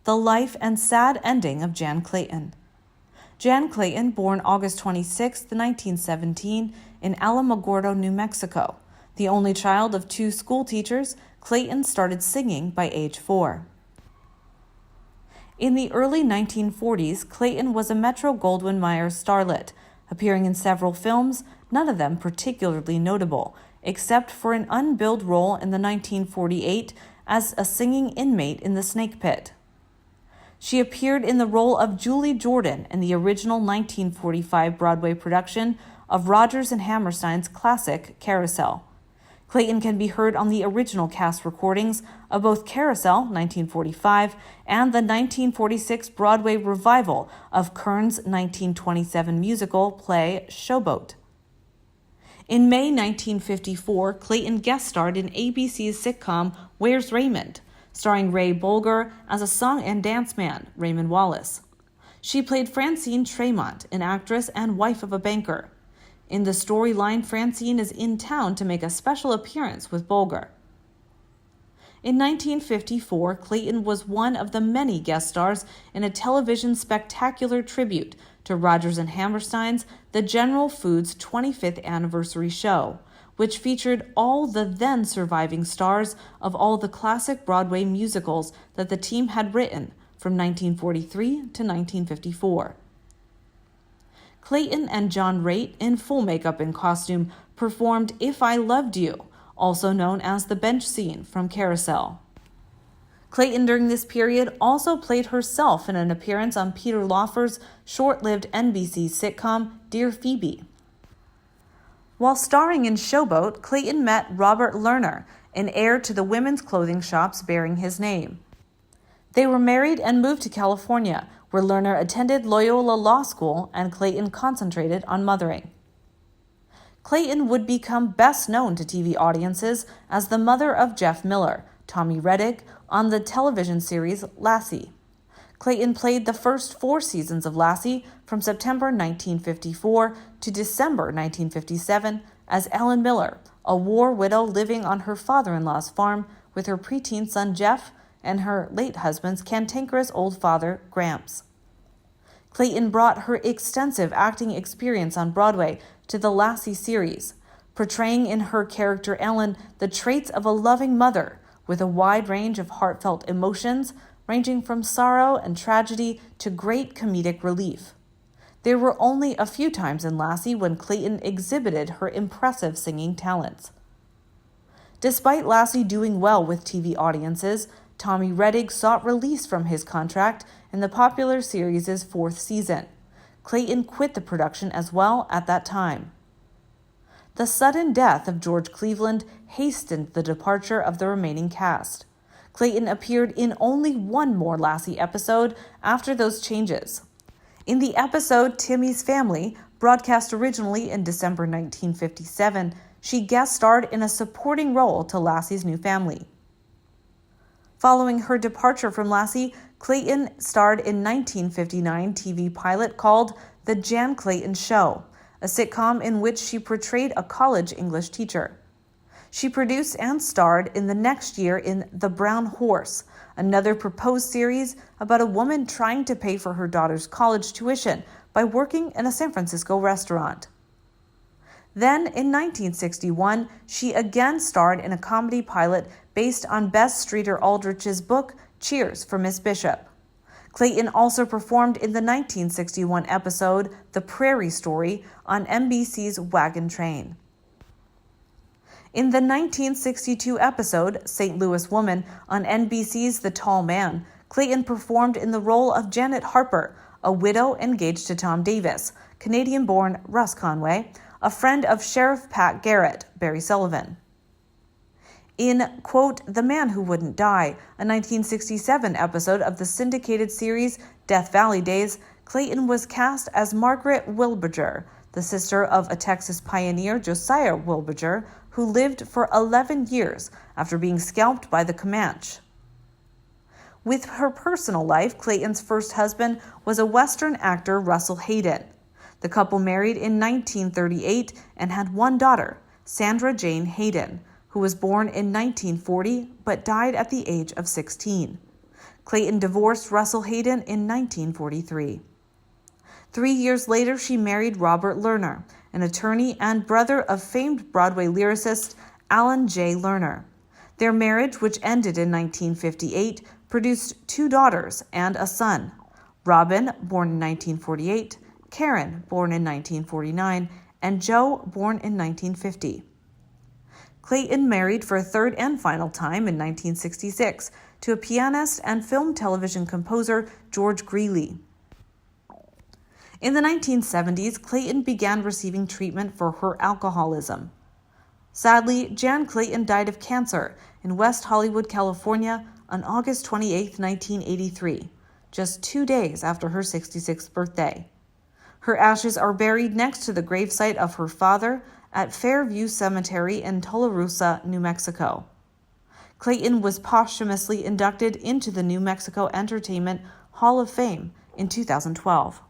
The Life and Sad Ending of Jan Clayton. Jan Clayton, born August 26, 1917, in Alamogordo, New Mexico. The only child of two school teachers, Clayton started singing by age 4. In the early 1940s, Clayton was a Metro-Goldwyn-Mayer starlet, appearing in several films, none of them particularly notable, except for an unbilled role in the 1948 as a singing inmate in the Snake Pit. She appeared in the role of Julie Jordan in the original 1945 Broadway production of Rodgers and Hammerstein's classic Carousel. Clayton can be heard on the original cast recordings of both Carousel, 1945, and the 1946 Broadway revival of Kern's 1927 musical play Showboat. In May 1954, Clayton guest starred in ABC's sitcom Where's Raymond, starring Ray Bolger as a song and dance man, Raymond Wallace. She played Francine Tremont, an actress and wife of a banker. In the storyline, Francine is in town to make a special appearance with Bolger. In 1954, Clayton was one of the many guest stars in a television spectacular tribute to Rodgers and Hammerstein's The General Foods 25th anniversary show, which featured all the then surviving stars of all the classic Broadway musicals that the team had written from 1943 to 1954. Clayton and John Raitt, in full makeup and costume, performed If I Loved You, also known as the bench scene from Carousel. Clayton during this period also played herself in an appearance on Peter Lawford's short-lived NBC sitcom Dear Phoebe. While starring in Showboat, Clayton met Robert Lerner, an heir to the women's clothing shops bearing his name. They were married and moved to California, where Lerner attended Loyola Law School and Clayton concentrated on mothering. Clayton would become best known to TV audiences as the mother of Jeff Miller, Tommy Reddick, on the television series Lassie. Clayton played the first 4 seasons of Lassie from September 1954 to December 1957 as Ellen Miller, a war widow living on her father-in-law's farm with her preteen son Jeff and her late husband's cantankerous old father, Gramps. Clayton brought her extensive acting experience on Broadway to the Lassie series, portraying in her character Ellen the traits of a loving mother with a wide range of heartfelt emotions ranging from sorrow and tragedy to great comedic relief. There were only a few times in Lassie when Clayton exhibited her impressive singing talents. Despite Lassie doing well with TV audiences, Tommy Reddick sought release from his contract in the popular series' 4th season. Clayton quit the production as well at that time. The sudden death of George Cleveland hastened the departure of the remaining cast. Clayton appeared in only one more Lassie episode after those changes. In the episode Timmy's Family, broadcast originally in December 1957, she guest starred in a supporting role to Lassie's new family. Following her departure from Lassie, Clayton starred in 1959 TV pilot called The Jan Clayton Show, a sitcom in which she portrayed a college English teacher. She produced and starred in the next year in The Brown Horse, another proposed series about a woman trying to pay for her daughter's college tuition by working in a San Francisco restaurant. Then, in 1961, she again starred in a comedy pilot based on Bess Streeter Aldrich's book Cheers for Miss Bishop. Clayton also performed in the 1961 episode The Prairie Story on NBC's Wagon Train. In the 1962 episode St. Louis Woman on NBC's The Tall Man, Clayton performed in the role of Janet Harper, a widow engaged to Tom Davis, Canadian-born Russ Conway, a friend of Sheriff Pat Garrett, Barry Sullivan. In, quote, The Man Who Wouldn't Die, a 1967 episode of the syndicated series Death Valley Days, Clayton was cast as Margaret Wilberger, the sister of a Texas pioneer, Josiah Wilberger, who lived for 11 years after being scalped by the Comanche. With her personal life, Clayton's first husband was a Western actor, Russell Hayden. The couple married in 1938 and had one daughter, Sandra Jane Hayden, who was born in 1940 but died at the age of 16. Clayton divorced Russell Hayden in 1943. 3 years later, she married Robert Lerner, an attorney and brother of famed Broadway lyricist Alan J. Lerner. Their marriage, which ended in 1958, produced 2 daughters and a son: Robin, born in 1948, Karen, born in 1949, and Joe, born in 1950. Clayton married for a third and final time in 1966 to a pianist and film television composer George Greeley. In the 1970s, Clayton began receiving treatment for her alcoholism. Sadly, Jan Clayton died of cancer in West Hollywood, California on August 28, 1983, just 2 days after her 66th birthday. Her ashes are buried next to the gravesite of her father at Fairview Cemetery in Tularosa, New Mexico. Clayton was posthumously inducted into the New Mexico Entertainment Hall of Fame in 2012.